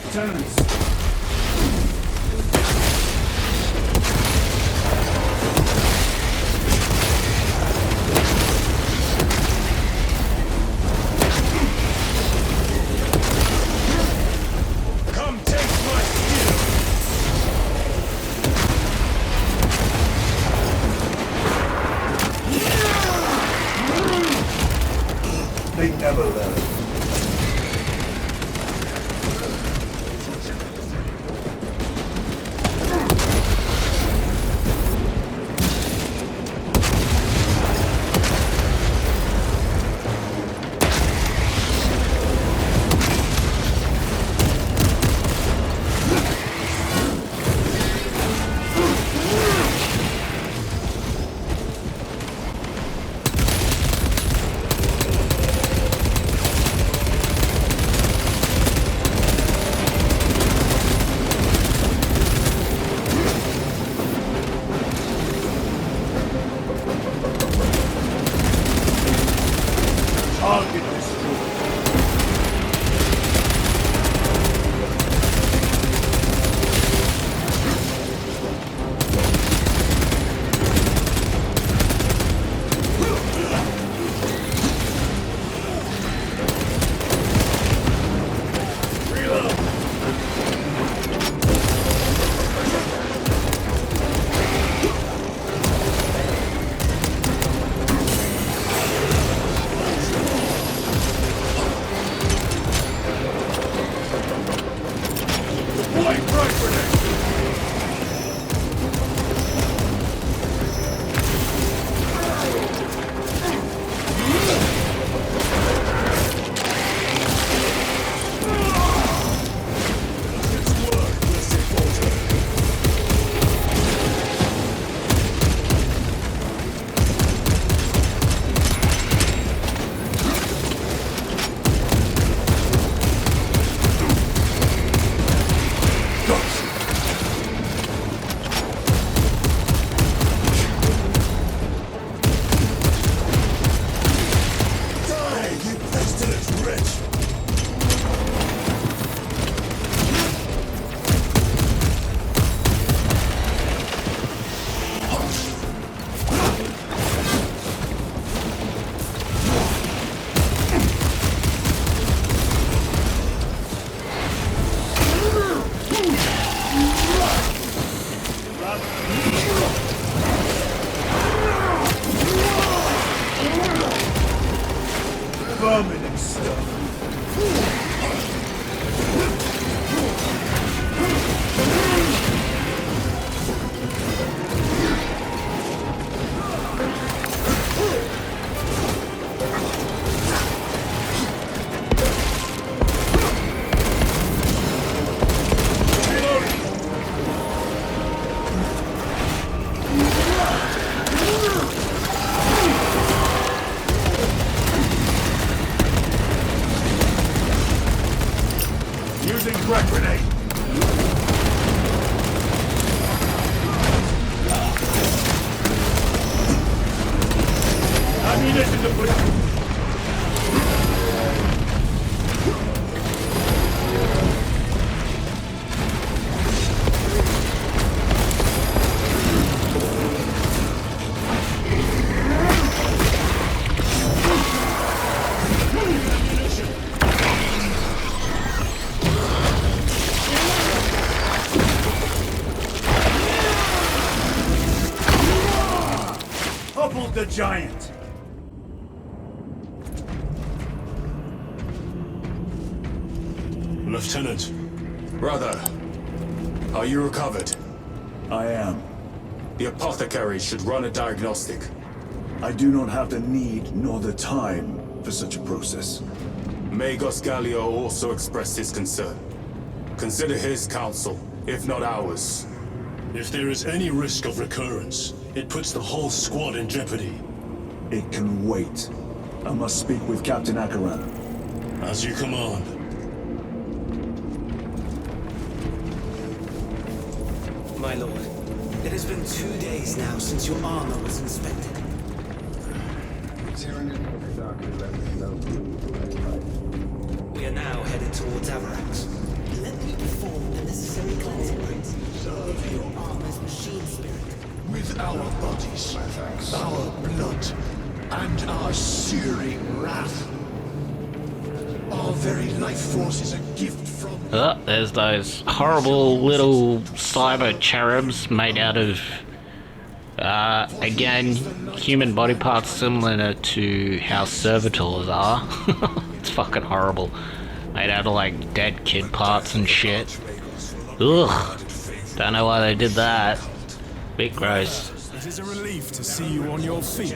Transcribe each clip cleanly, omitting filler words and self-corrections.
Lieutenants. Come take my steel! They never learn. Target destroyed. Permanent stuff. Using frag grenade. Ammunition depleted. Toppled the giant. Lieutenant. Brother, are you recovered? I am. The apothecary should run a diagnostic. I do not have the need nor the time for such a process. Magos Gallio also expressed his concern. Consider his counsel, if not ours. If there is any risk of recurrence, it puts the whole squad in jeopardy. It can wait. I must speak with Captain Akaran. As you command. My lord, it has been 2 days now since your armor was inspected. We are now headed towards Avarax. Let me with our bodies, our blood, and our searing wrath. Our very life force is a gift from... There's those horrible little cyber cherubs made out of, again, human body parts similar to how servitors are. It's fucking horrible. Made out of like dead kid parts and shit. Ugh. Don't know why they did that. Bit gross. It is a relief to see you on your feet.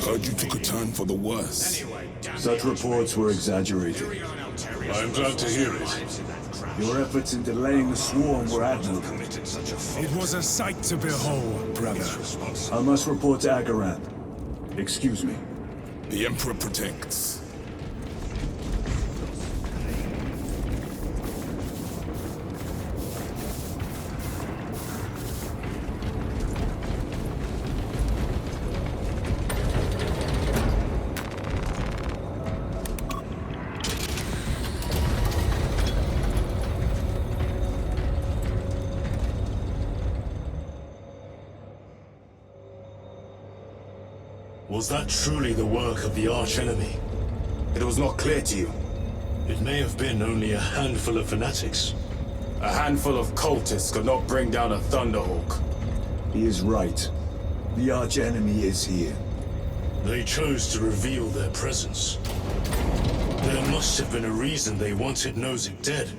Heard you took a turn for the worse. Such reports were exaggerated. I'm glad to hear it. Your efforts in delaying the swarm were admirable. It was a sight to behold, brother. I must report to Agaran. Excuse me. The Emperor protects. Was that truly the work of the archenemy? It was not clear to you. It may have been only a handful of fanatics. A handful of cultists could not bring down a Thunderhawk. He is right. The archenemy is here. They chose to reveal their presence. There must have been a reason they wanted Nozick dead.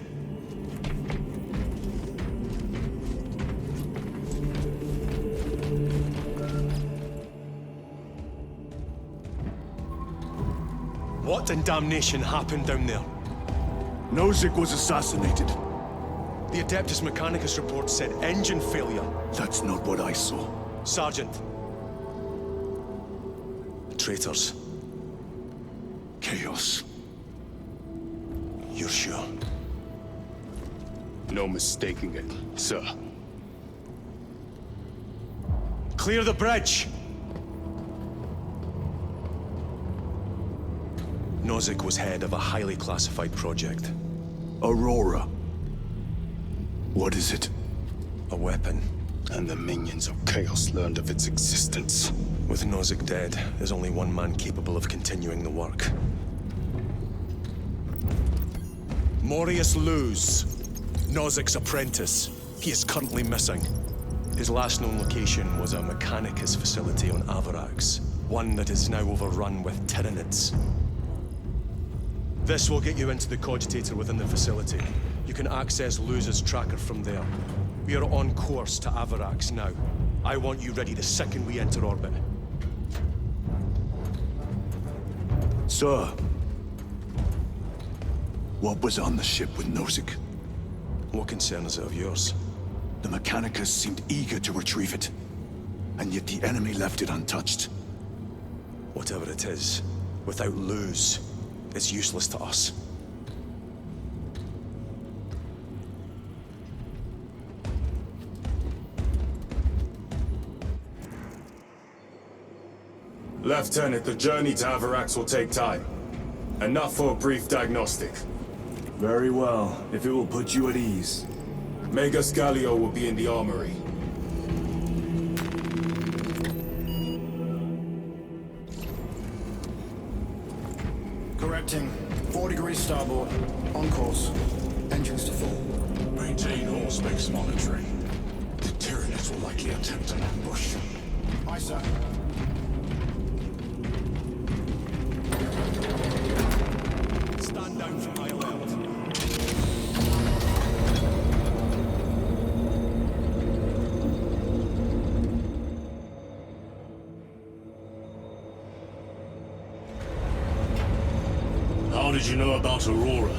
What in damnation happened down there? Nozick was assassinated. The Adeptus Mechanicus report said engine failure. That's not what I saw. Sergeant. Traitors. Chaos. You're sure? No mistaking it, sir. Clear the bridge! Nozick was head of a highly classified project. Aurora. What is it? A weapon. And the minions of Chaos learned of its existence. With Nozick dead, there's only one man capable of continuing the work. Morius Luz, Nozick's apprentice. He is currently missing. His last known location was a Mechanicus facility on Avarax, one that is now overrun with Tyranids. This will get you into the cogitator within the facility. You can access Luz's tracker from there. We are on course to Avarax now. I want you ready the second we enter orbit. Sir. What was on the ship with Nozick? What concern is it of yours? The Mechanicus seemed eager to retrieve it. And yet the enemy left it untouched. Whatever it is, without Luz, it's useless to us. Lieutenant, the journey to Avarax will take time. Enough for a brief diagnostic. Very well, if it will put you at ease. Magus Gallio will be in the armory. Correcting. 4 degrees starboard. On course. Engines to full. Maintain all specs monitoring. The Tyranids will likely attempt an ambush. Aye, sir. Stand down from my alert. How did you know about Aurora?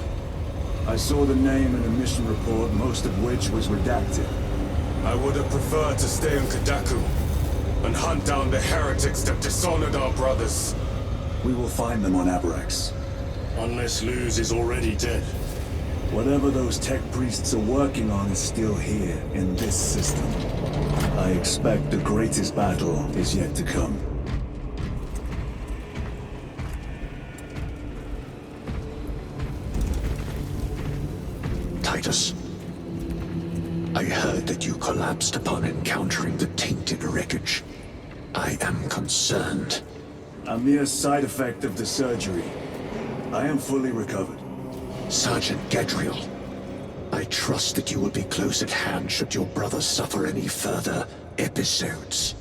I saw the name in a mission report, most of which was redacted. I would have preferred to stay on Kadaku and hunt down the heretics that dishonored our brothers. We will find them on Avarax. Unless Luz is already dead. Whatever those tech priests are working on is still here, in this system. I expect the greatest battle is yet to come. Titus. I heard that you collapsed upon encountering the tainted wreckage. I am concerned. A mere side effect of the surgery. I am fully recovered. Sergeant Gadriel, I trust that you will be close at hand should your brother suffer any further episodes.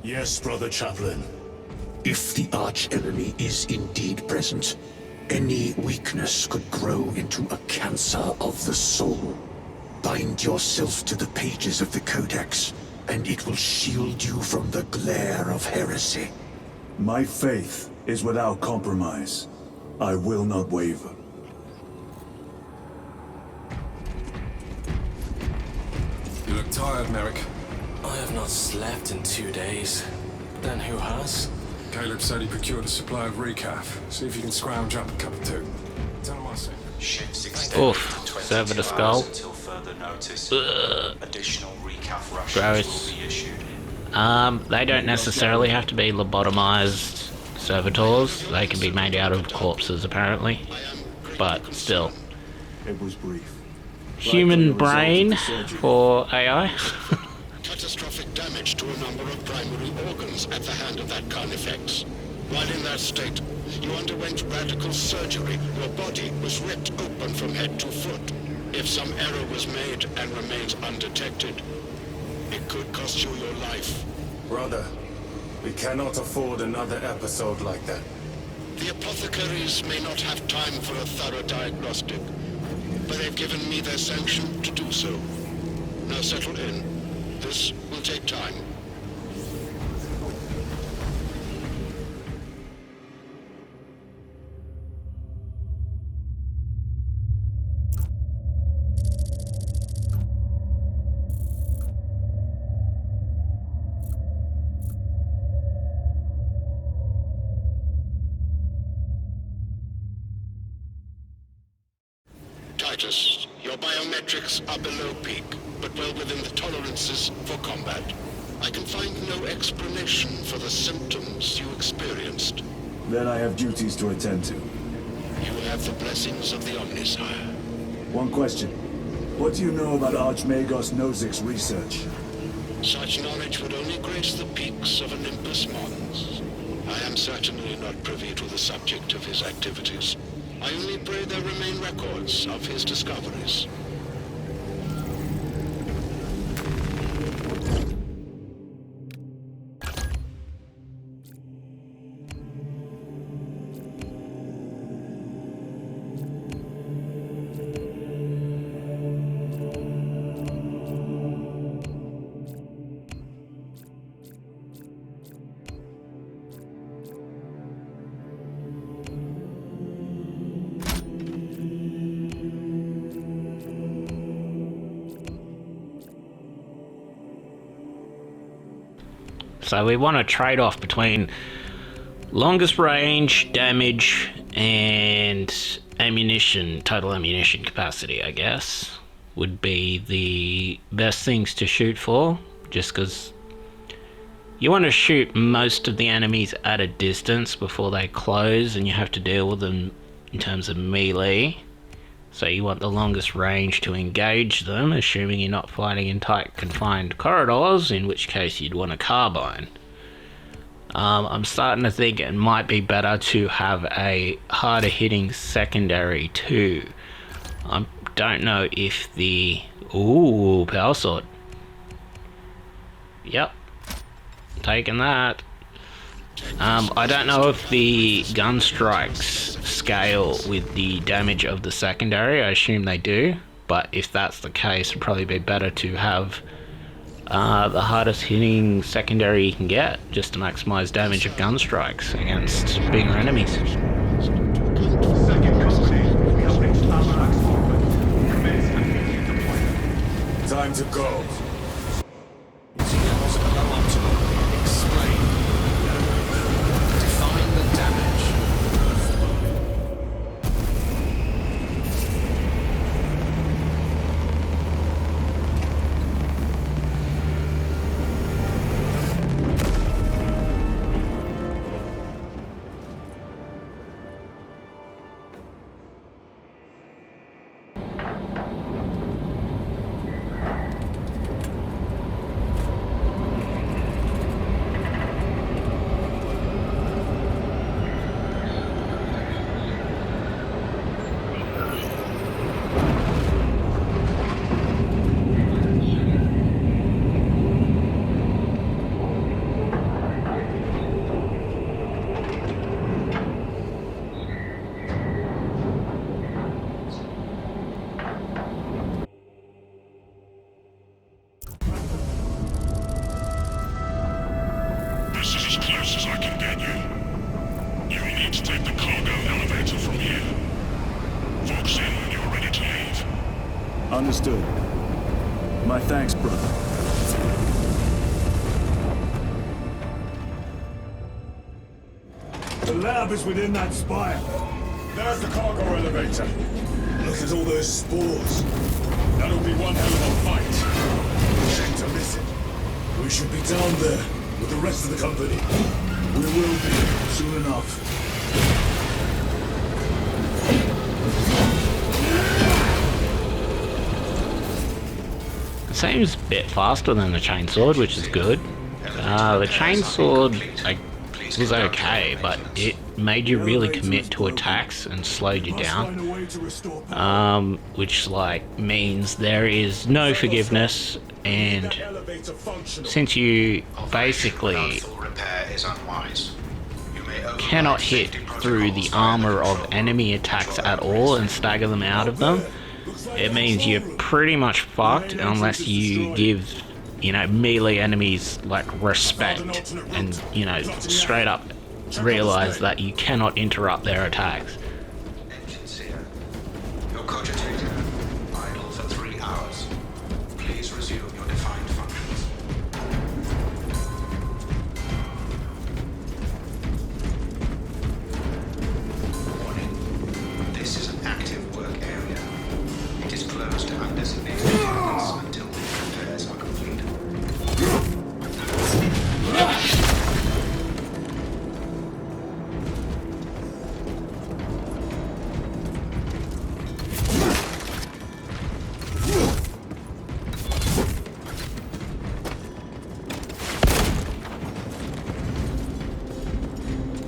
Yes, Brother Chaplain. If the arch-enemy is indeed present, any weakness could grow into a cancer of the soul. Bind yourself to the pages of the Codex, and it will shield you from the glare of heresy. My faith is without compromise. I will not waver. You look tired, Merrick. I have not slept in 2 days. Then who has? Caleb said he procured a supply of recaf. See if you can scrounge up a cup or two. Tell him I sent you. Ships extended Oof, for server to 22 skull. hours until further notice. Additional recaf rations Gross. will be issued. They don't necessarily have to be lobotomized servitors. They can be made out of corpses, apparently. But still. It was brief. Human brain for AI? Catastrophic damage to a number of primary organs at the hand of that Carnifex. While in that state, you underwent radical surgery. Your body was ripped open from head to foot. If some error was made and remains undetected, it could cost you your life. Brother, we cannot afford another episode like that. The apothecaries may not have time for a thorough diagnostic, but they've given me their sanction to do so. Now settle in. This will take time. Titus, your biometrics are below peak, but well within the tolerances for combat. I can find no explanation for the symptoms you experienced. Then I have duties to attend to. You have the blessings of the Omnisire. One question. What do you know about Archmagos Nozick's research? Such knowledge would only grace the peaks of Olympus Mons. I am certainly not privy to the subject of his activities. I only pray there remain records of his discoveries. So we want to trade off between longest range, damage, and ammunition, total ammunition capacity, I guess, would be the best things to shoot for, just because you want to shoot most of the enemies at a distance before they close, and you have to deal with them in terms of melee. So you want the longest range to engage them, assuming you're not fighting in tight confined corridors, in which case you'd want a carbine. I'm starting to think it might be better to have a harder hitting secondary too. I don't know if the... Ooh, power sword. Yep. Taking that. I don't know if the gun strikes scale with the damage of the secondary. I assume they do, but if that's the case, it'd probably be better to have the hardest hitting secondary you can get, just to maximize damage of gun strikes against bigger enemies. Time to go. Understood. My thanks, brother. The lab is within that spire. There's the cargo elevator. Look at all those spores. That'll be one hell of a fight. Shame to miss it. We should be down there with the rest of the company. We will be soon enough. It seems a bit faster than the chainsword, which is good. The chainsword was okay, but it made you really commit to attacks and slowed you down. Which means there is no forgiveness, and since you basically cannot hit through the armor of enemy attacks at all and stagger them out of them, it means you're pretty much fucked unless you give, melee enemies respect and, straight up realize that you cannot interrupt their attacks. Engines here. Your cogitator idle for 3 hours. Please resume your defined functions. Warning. This is an active work area. It is closed to undesignated units until the repairs are complete.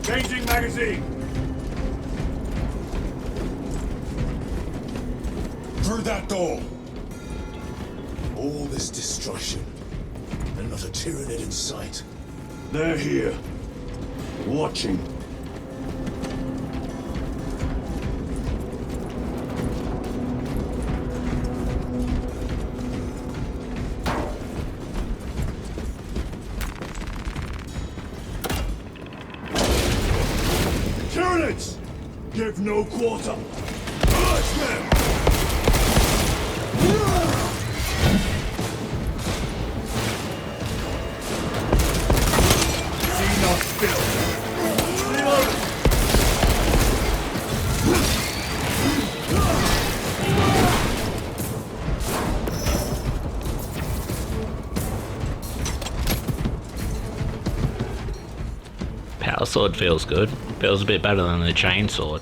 Changing magazine! Through that door. All this destruction, and not a Tyranid in sight. They're here. Watching. Tyranids! Give no quarter! Urge them! See not still! Reload! Power sword feels good. Feels a bit better than the chainsword.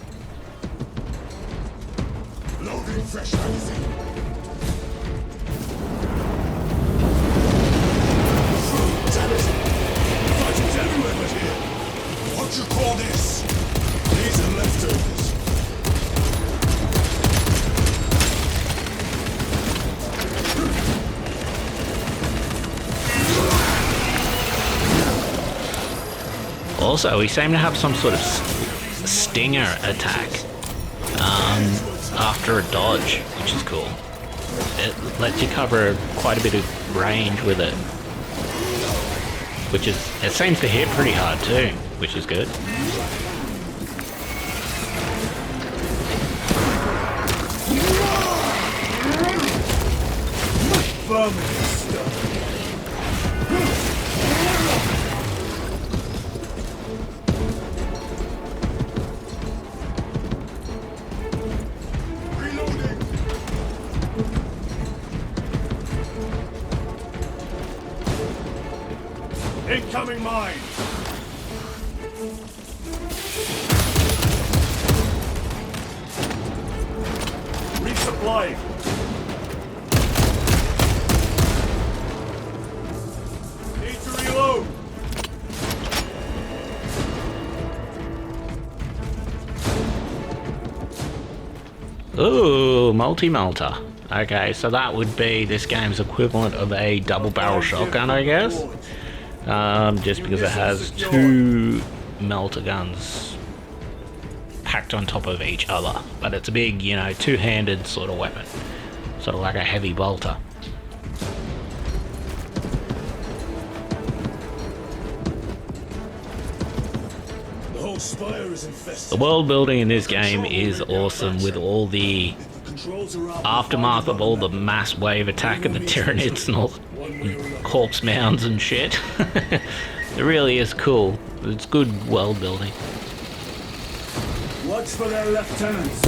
Loading fresh magazine. Damn it! Fighters everywhere but here! What you call this? These are leftovers. Also, we seem to have some sort of stinger attack after a dodge, which is cool. It lets you cover quite a bit of range with it, which is, it seems to hit pretty hard too, which is good. Vermin stuff. Incoming mine! Resupplying! Need to reload! Ooh, Multimelta. Okay, so that would be this game's equivalent of a double barrel shotgun, I guess. Just because it has 2 melter guns packed on top of each other. But it's a big, two-handed sort of weapon. Sort of like a heavy bolter. The whole spire is infested. The world building in this game is awesome with all the aftermath of all the mass wave attack of the Tyranids and all the corpse mounds and shit. It really is cool. It's good world building. Watch for their lieutenants.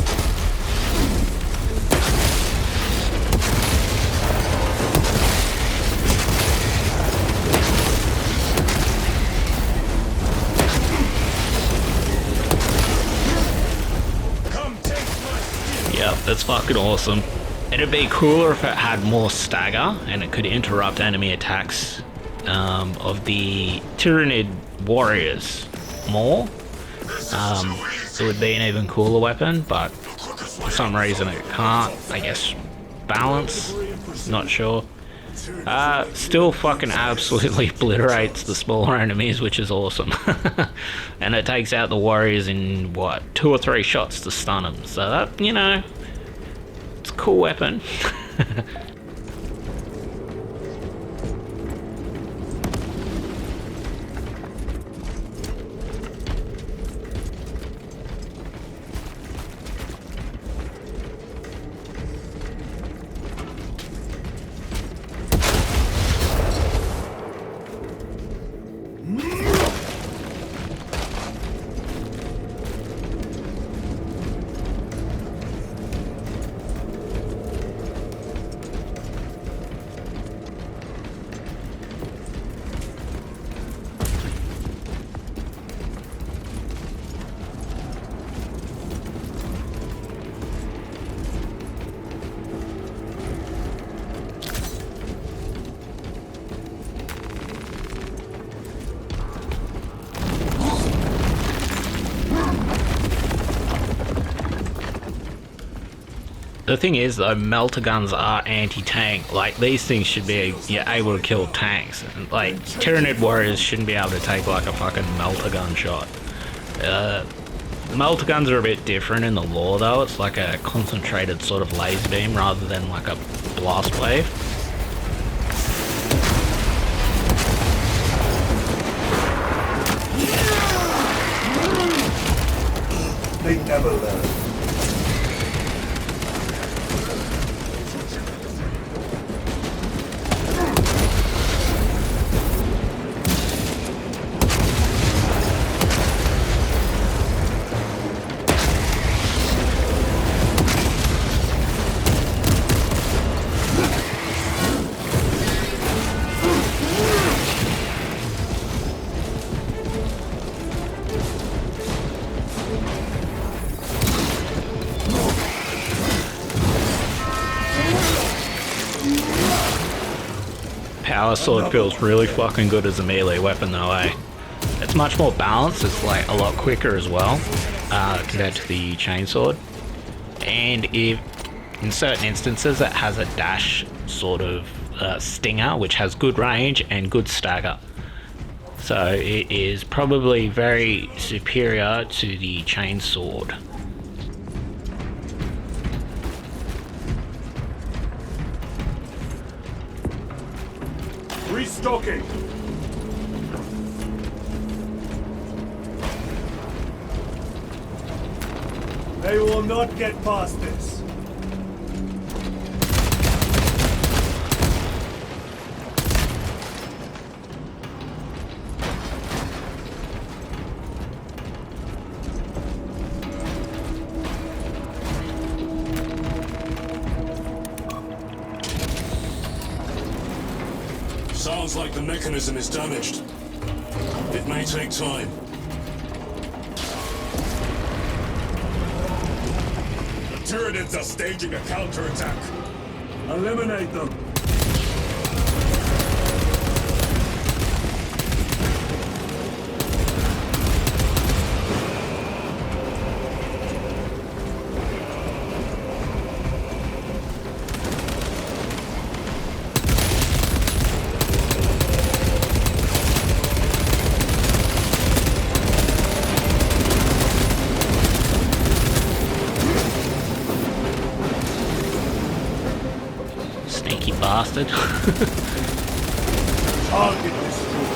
Yep, that's fucking awesome. It'd be cooler if it had more stagger and it could interrupt enemy attacks of the Tyranid warriors more. It would be an even cooler weapon, but for some reason it can't. I guess balance, not sure. Still fucking absolutely obliterates the smaller enemies, which is awesome. And it takes out the warriors in, what, 2 or 3 shots to stun them. So that, you know, it's a cool weapon. The thing is though, melter guns are anti-tank. Like, these things should be able to kill tanks. Like, Tyranid warriors shouldn't be able to take like a fucking melter gun shot. Melter guns are a bit different in the lore though. It's like a concentrated sort of laser beam rather than like a blast wave. They never learn. Power sword feels really fucking good as a melee weapon though, eh? It's much more balanced, it's like a lot quicker as well, compared to the chainsword. And if, in certain instances, it has a dash sort of stinger, which has good range and good stagger. So it is probably very superior to the chainsword. Restocking! They will not get past this. Sounds like the mechanism is damaged. It may take time. The Tyranids are staging a counterattack. Eliminate them. Sneaky bastard. Target destroyed.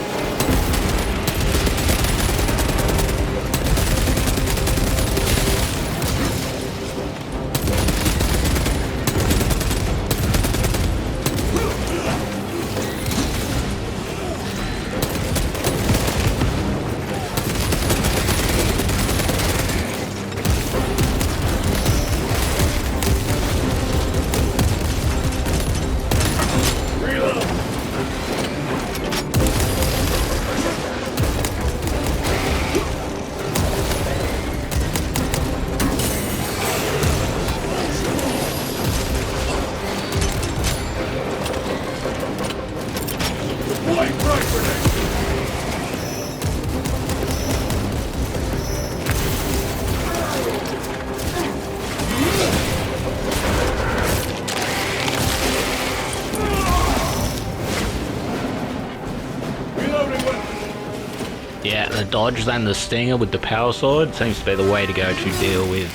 the dodge than the stinger with the power sword seems to be the way to go to deal with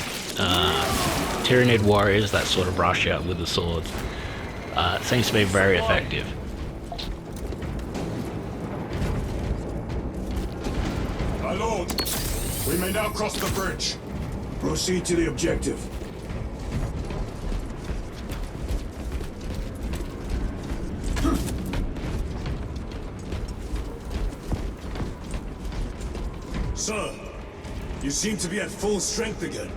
Tyranid warriors that sort of rush out with the swords. It seems to be very effective. My lord, we may now cross the bridge. Proceed to the objective. Sir, you seem to be at full strength again.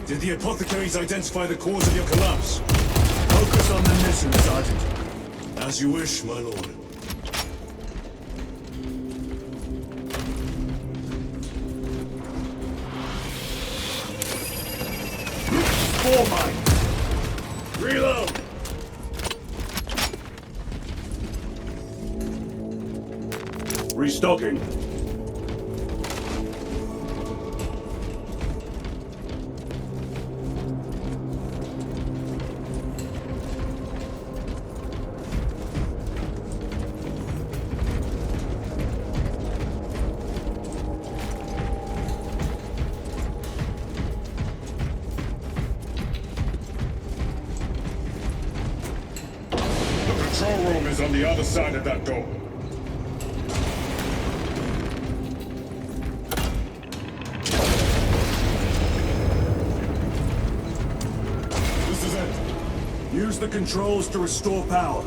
Did the apothecaries identify the cause of your collapse? Focus on the mission, Sergeant. As you wish, my lord. Spore mine! Reload! Restocking. The control room is on the other side of that door. This is it. Use the controls to restore power.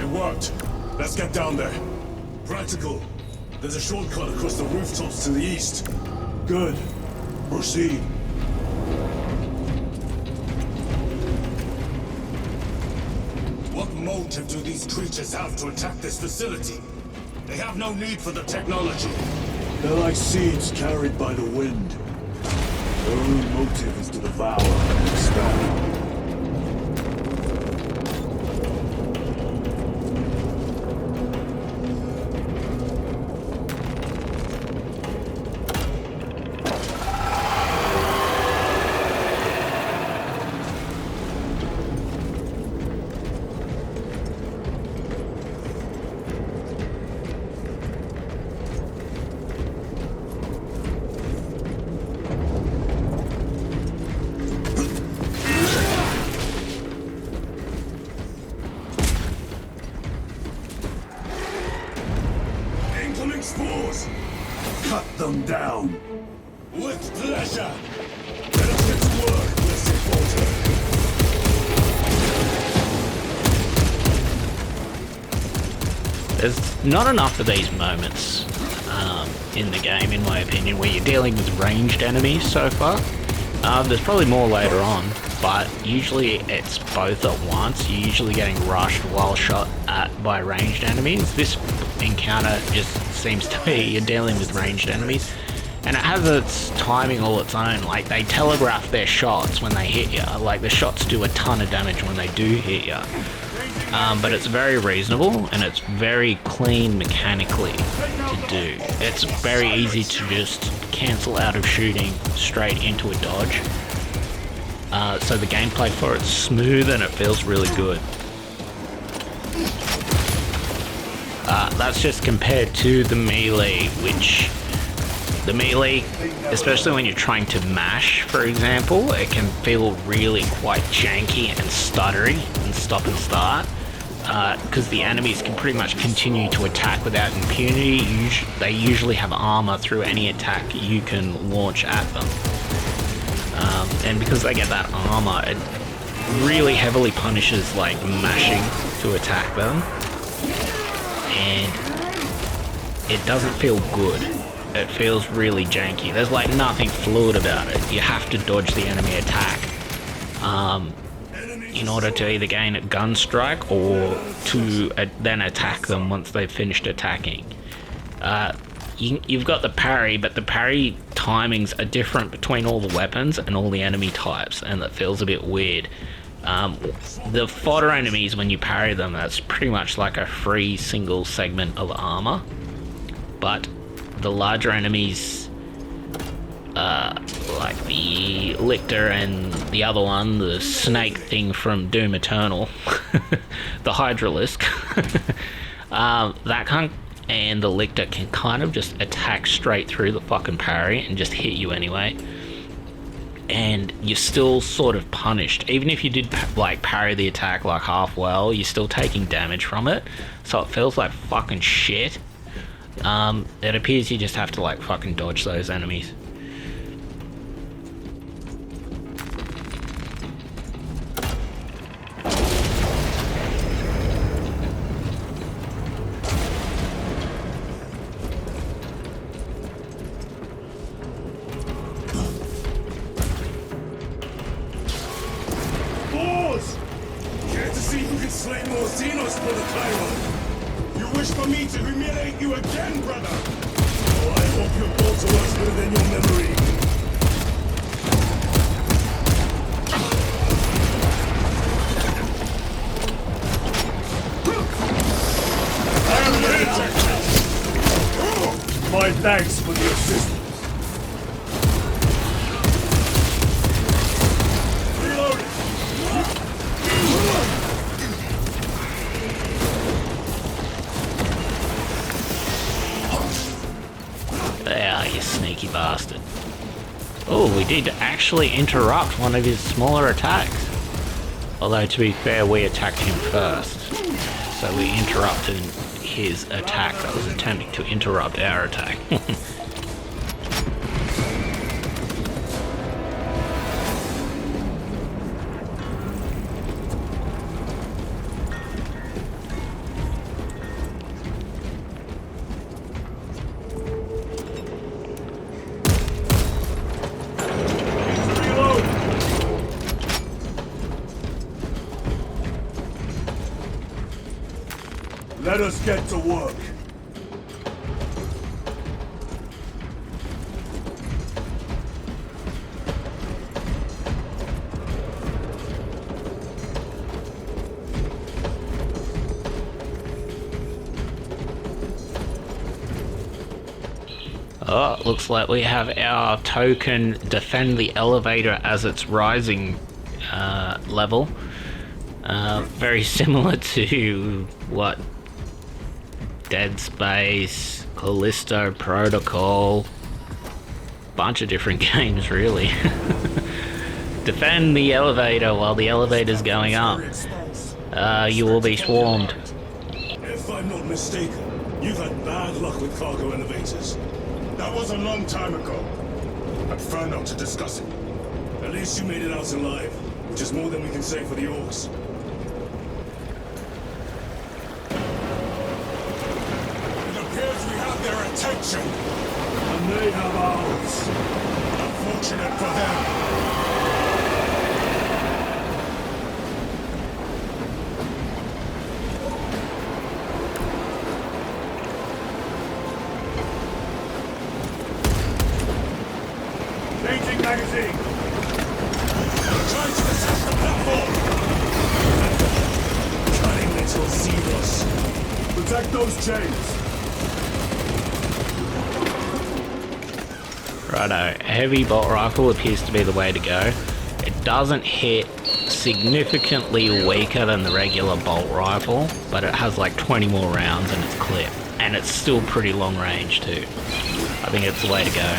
Worked. Let's get down there. Practical. There's a shortcut across the rooftops to the east. Good. Proceed. What motive do these creatures have to attack this facility? They have no need for the technology. They're like seeds carried by the wind. Their only motive is to devour and expand. Spores! Cut them down! With pleasure! Let us get to work, blessed Porter! There's not enough of these moments in the game, in my opinion, where you're dealing with ranged enemies so far. There's probably more later on, but usually it's both at once. You're usually getting rushed while shot at by ranged enemies. This encounter just seems to be you're dealing with ranged enemies, and it has its timing all its own. Like, they telegraph their shots when they hit you. Like, the shots do a ton of damage when they do hit you. But it's very reasonable, and it's very clean mechanically to do. It's very easy to just cancel out of shooting straight into a dodge. So the gameplay for it's smooth and it feels really good. That's just compared to the melee, which the melee, especially when you're trying to mash, for example, it can feel really quite janky and stuttery and stop and start. Because the enemies can pretty much continue to attack without impunity. They usually have armor through any attack you can launch at them. And because they get that armor, it really heavily punishes like mashing to attack them. And it doesn't feel good. It feels really janky. There's like nothing fluid about it. You have to dodge the enemy attack. in order to either gain a gun strike or to then attack them once they've finished attacking. You've got the parry, but the parry timings are different between all the weapons and all the enemy types, and that feels a bit weird. The fodder enemies, when you parry them, that's pretty much like a free single segment of armor. But the larger enemies, like the Lictor and the other one, the snake thing from Doom Eternal, the Hydralisk, that kind, and the Lictor can kind of just attack straight through the fucking parry and just hit you anyway. And you're still sort of punished. Even if you did like parry the attack like half well, you're still taking damage from it. So it feels like fucking shit. It appears you just have to like fucking dodge those enemies. Care to see who can slay more Xenos for the Chiron? You wish for me to humiliate you again, brother? Oh, I hope your bolter works better than your memory. I am here. My thanks for the assistance. There, you sneaky bastard. Oh, we did actually interrupt one of his smaller attacks. Although, to be fair, we attacked him first. So we interrupted his attack that was attempting to interrupt our attack. Let us get to work. Oh, looks like we have our token defend the elevator as it's rising level. Very similar to what Dead Space, Callisto Protocol, bunch of different games really. Defend the elevator while the elevator's going up. You will be swarmed. If I'm not mistaken, you've had bad luck with cargo elevators. That was a long time ago. I prefer not to discuss it. At least you made it out alive, which is more than we can say for the orcs. Their attention, and they have ours. Unfortunate for them. Changing magazine. Trying to attack the platform. Cunning little Xenos. Protect those chains. Righto, heavy bolt rifle appears to be the way to go. It doesn't hit significantly weaker than the regular bolt rifle, but it has like 20 more rounds in its clip, and it's still pretty long range too. I think it's the way to go.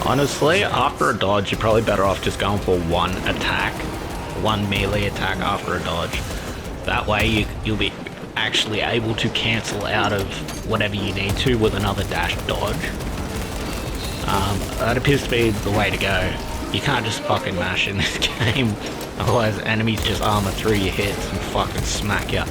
Honestly, after a dodge, you're probably better off just going for one attack, one melee attack after a dodge. That way you'll be actually able to cancel out of whatever you need to with another dash dodge. That appears to be the way to go. You can't just fucking mash in this game, otherwise enemies just armor through your hits and fucking smack you.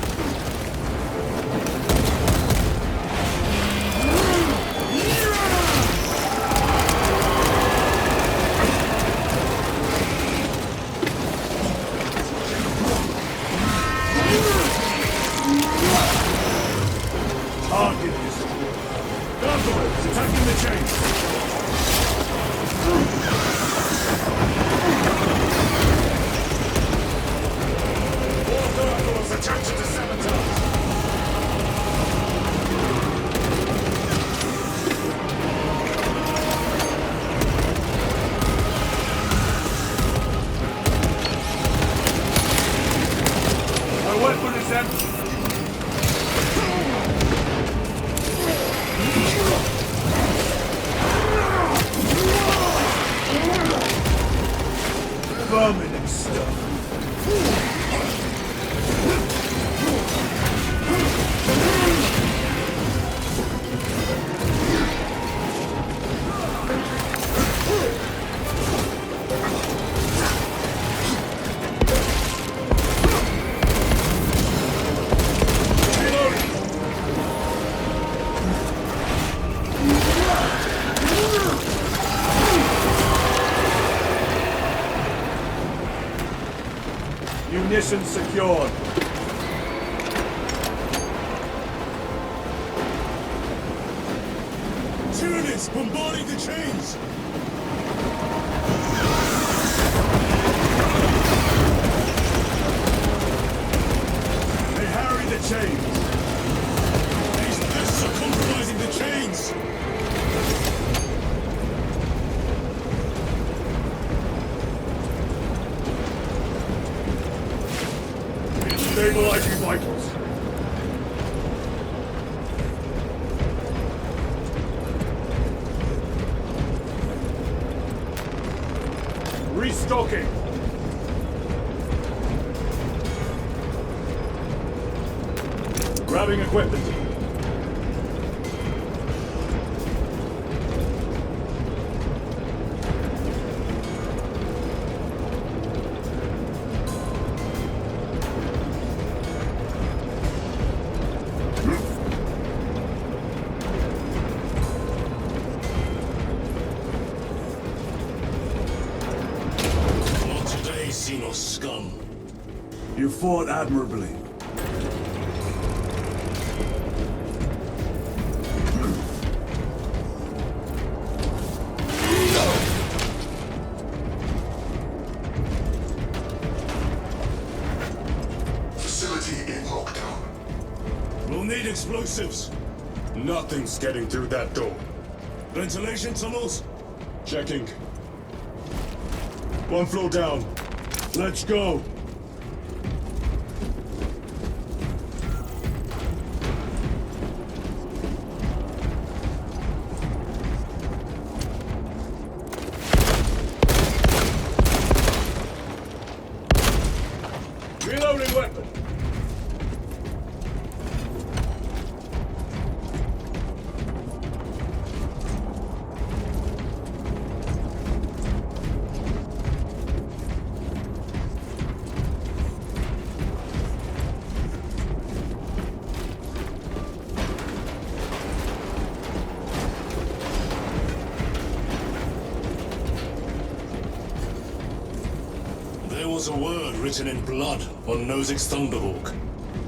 Munition secured. Tyranids bombarding the chains! They harry the chains. These pests are compromising the chains! Stabilizing vitals. Restocking. Grabbing equipment. Scum. You fought admirably. Facility in lockdown. We'll need explosives. Nothing's getting through that door. Ventilation tunnels? Checking. One floor down. Let's go. Reloading weapon. There was a word written in blood on Nozick's Thunderhawk.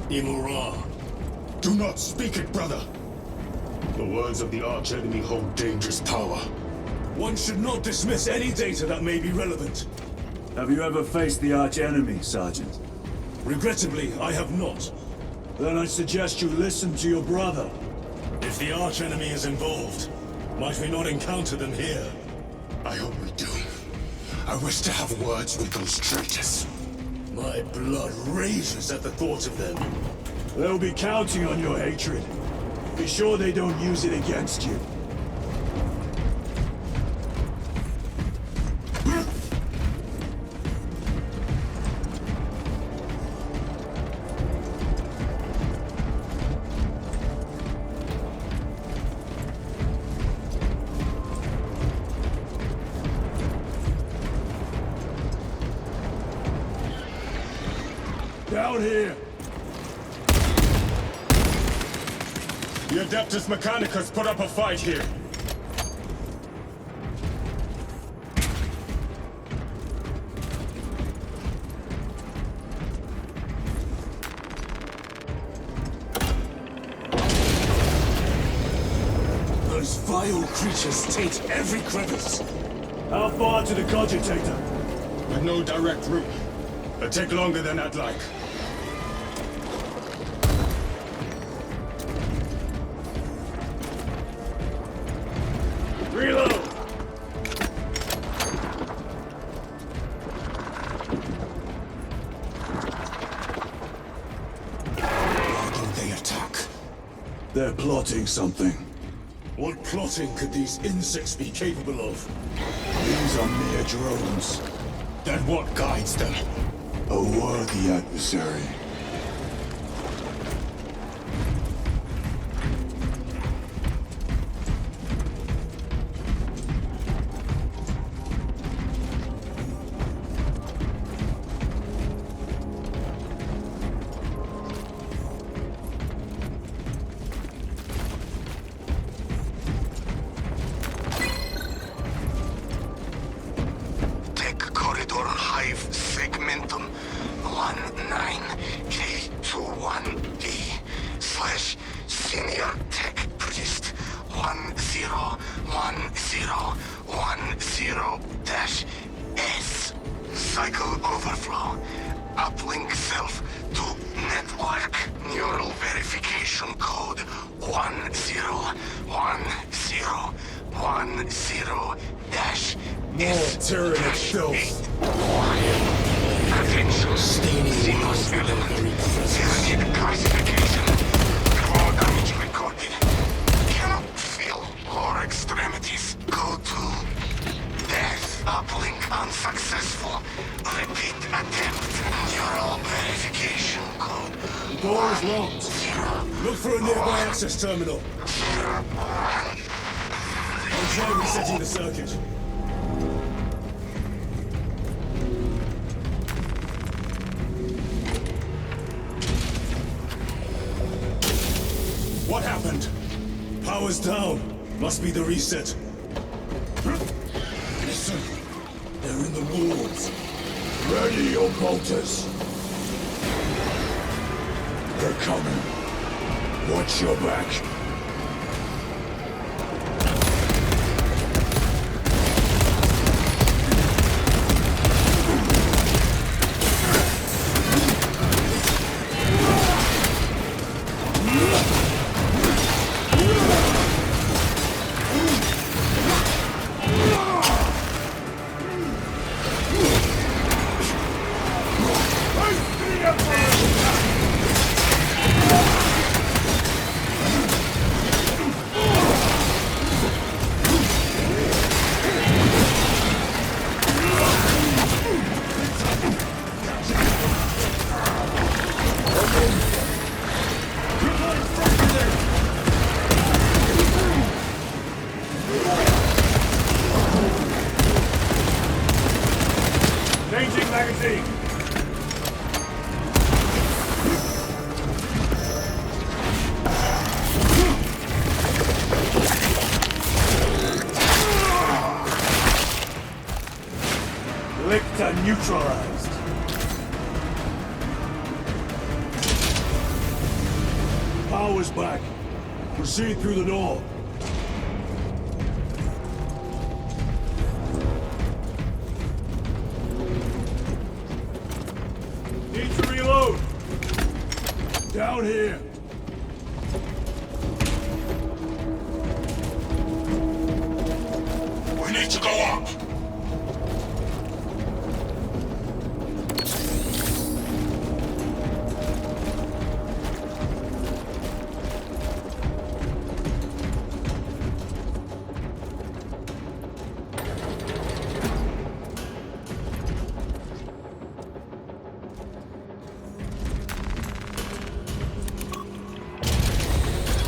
Imura. Do not speak it, brother! The words of the archenemy hold dangerous power. One should not dismiss any data that may be relevant. Have you ever faced the archenemy, Sergeant? Regrettably, I have not. Then I suggest you listen to your brother. If the archenemy is involved, might we not encounter them here? I hope we do. I wish to have words with those traitors. My blood rages at the thought of them. They'll be counting on your hatred. Be sure they don't use it against you. Down here! The Adeptus Mechanicus put up a fight here. Those vile creatures taint every crevice. How far to the cogitator? With no direct route. It'll take longer than I'd like. Reload! Why don't they attack? They're plotting something. What plotting could these insects be capable of? These are mere drones. Then what guides them? A worthy adversary. Tech corridor hive segmentum 19K21D / senior tech priest 101010-S. Cycle overflow. Uplink self to network. Neural verification code 101010-S. More tyrannic filth. Attention. Xenos element. Limited classification. More damage recorded. Cannot feel lower extremities. Go to death. Uplink unsuccessful. Repeat attempt. Neural verification code. The door is locked. Look for a nearby access terminal. I'll try resetting the circuit. What happened? Power's down. Must be the reset. Listen. They're in the walls. Ready your bolters. They're coming. Watch your back. Changing magazine. Lictor neutralized. Power's back. Proceed through the door. Need to reload. Down here. We need to go up.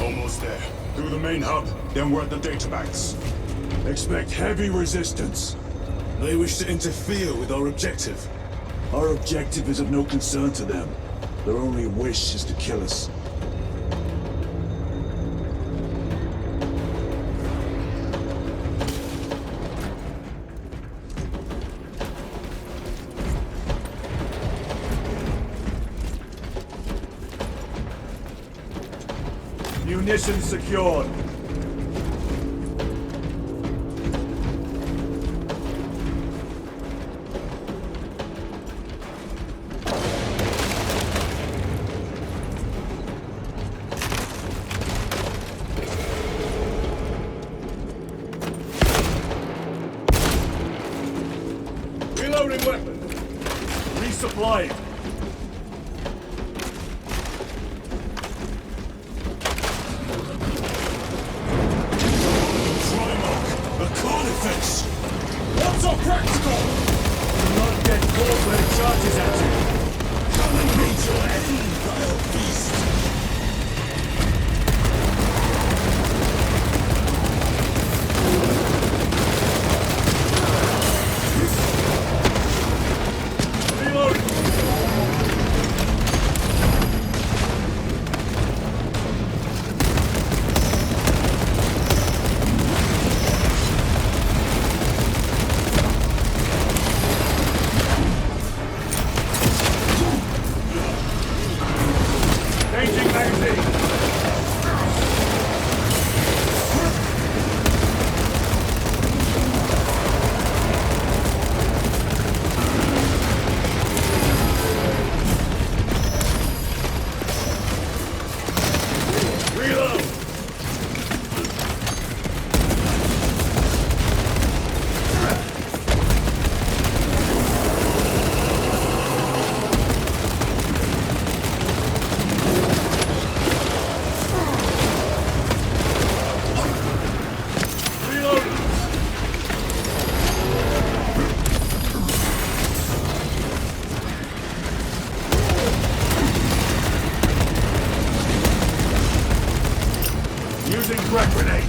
Almost there. Through the main hub, then we're at the databanks. Expect heavy resistance. They wish to interfere with our objective. Our objective is of no concern to them. Their only wish is to kill us. Munitions secured. Reloading weapon. Resupplying. Carnifex! What's so practical? Do not get caught when it charges at you. Come and meet your end, vile beast! Changing magazine. Reload. Using frag grenade.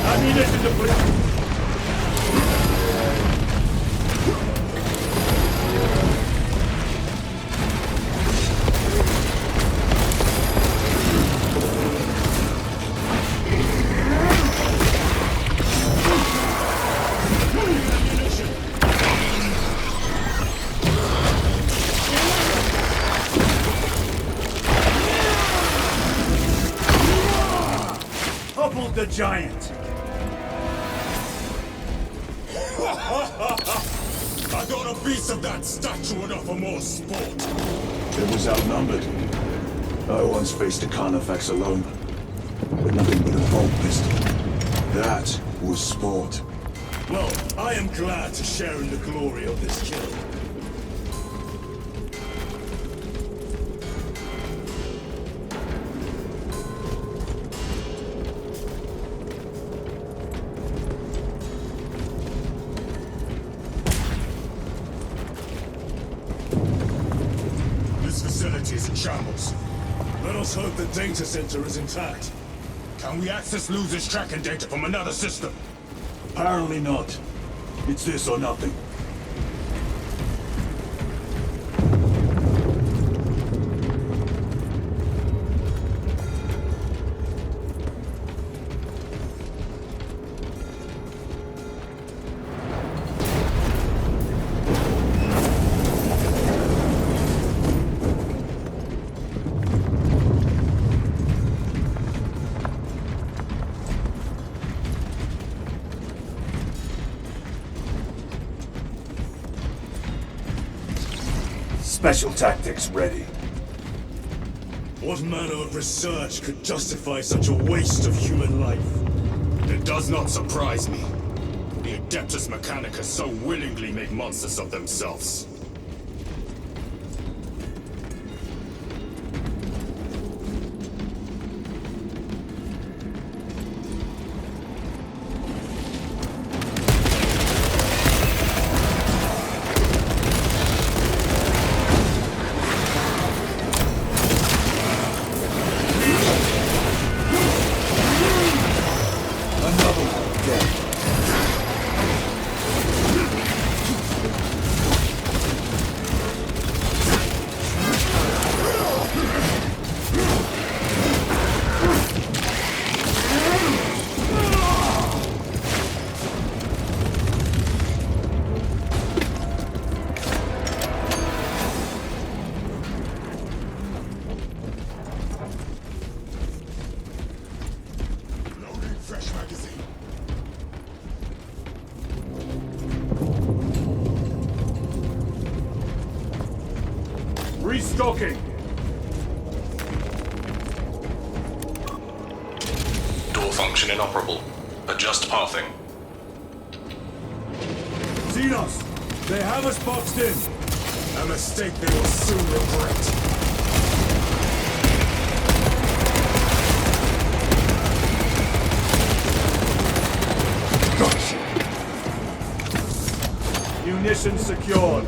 Ammunition depleted. Toppled the giant. I thought a beast of that stature would offer more sport. It was outnumbered. I once faced a Carnifex alone, with nothing but a bolt pistol. That was sport. Well, I am glad to share in the glory of this kill. This facility is in shambles. Let us hope the data center is intact. Can we access losers' tracking data from another system? Apparently not. It's this or nothing. Special tactics ready. What manner of research could justify such a waste of human life? It does not surprise me. The Adeptus Mechanicus so willingly make monsters of themselves. Restocking! Door function inoperable. Adjust pathing. Xenos! They have us boxed in! A mistake they will soon regret. Munitions secured.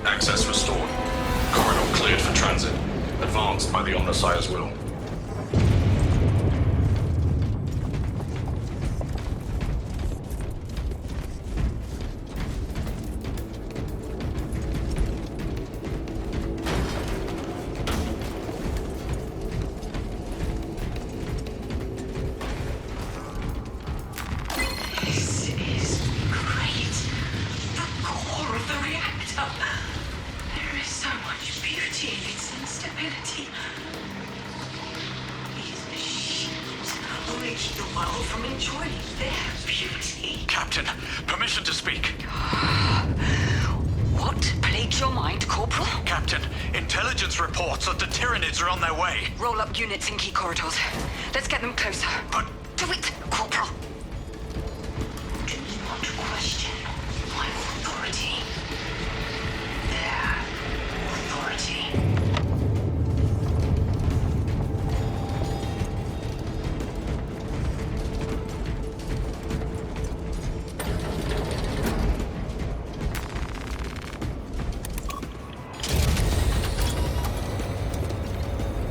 Access restored. Corridor cleared for transit. Advanced by the Omnissiah's will. Captain, permission to speak. What plagued your mind, Corporal? Captain, intelligence reports that the Tyranids are on their way. Roll up units in key corridors. Let's get them closer. But... Do it, Corporal. Do not question my authority. Their authority.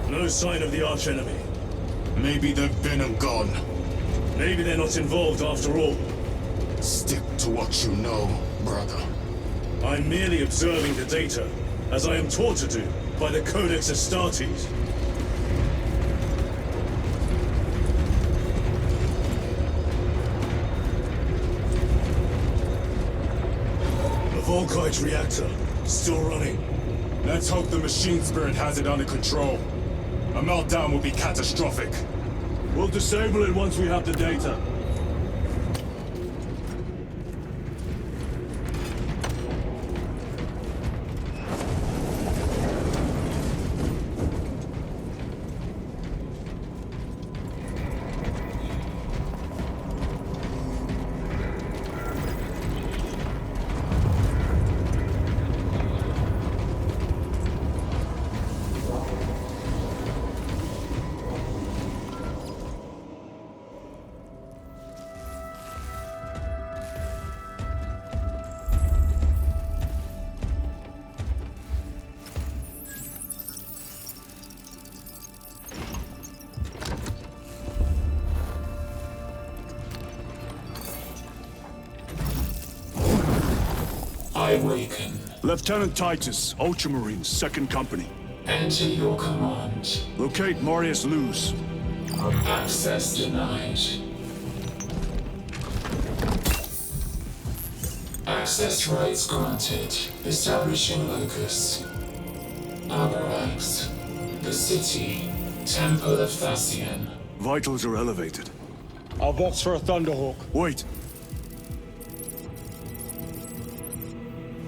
No sign of the archenemy. Maybe they've been and gone. Maybe they're not involved after all. Stick to what you know, brother. I'm merely observing the data, as I am taught to do by the Codex Astartes. The Volkite reactor, still running. Let's hope the machine spirit has it under control. A meltdown will be catastrophic. We'll disable it once we have the data. I awaken. Lieutenant Titus, Ultramarines, 2nd Company. Enter your command. Locate Marius Luz. Access denied. Access rights granted. Establishing locus. Avarax. The city. Temple of Thasian. Vitals are elevated. I'll box for a Thunderhawk. Wait.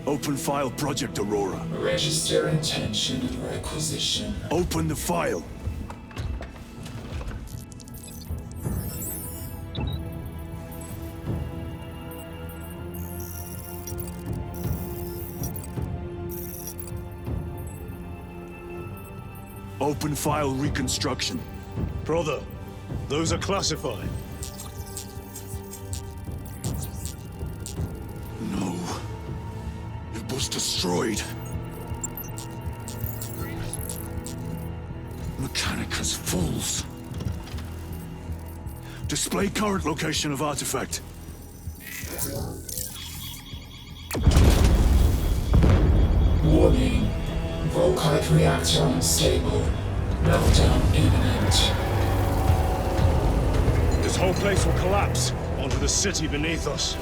Open file Project Aurora. Register intention and requisition. Open the file. Open file reconstruction. Brother, those are classified. No. It was destroyed. Mechanicus fools. Display current location of artifact. Warning. Volkite reactor unstable. Meltdown imminent. This whole place will collapse onto the city beneath us.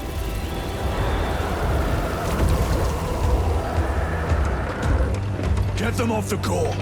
Get them off the core.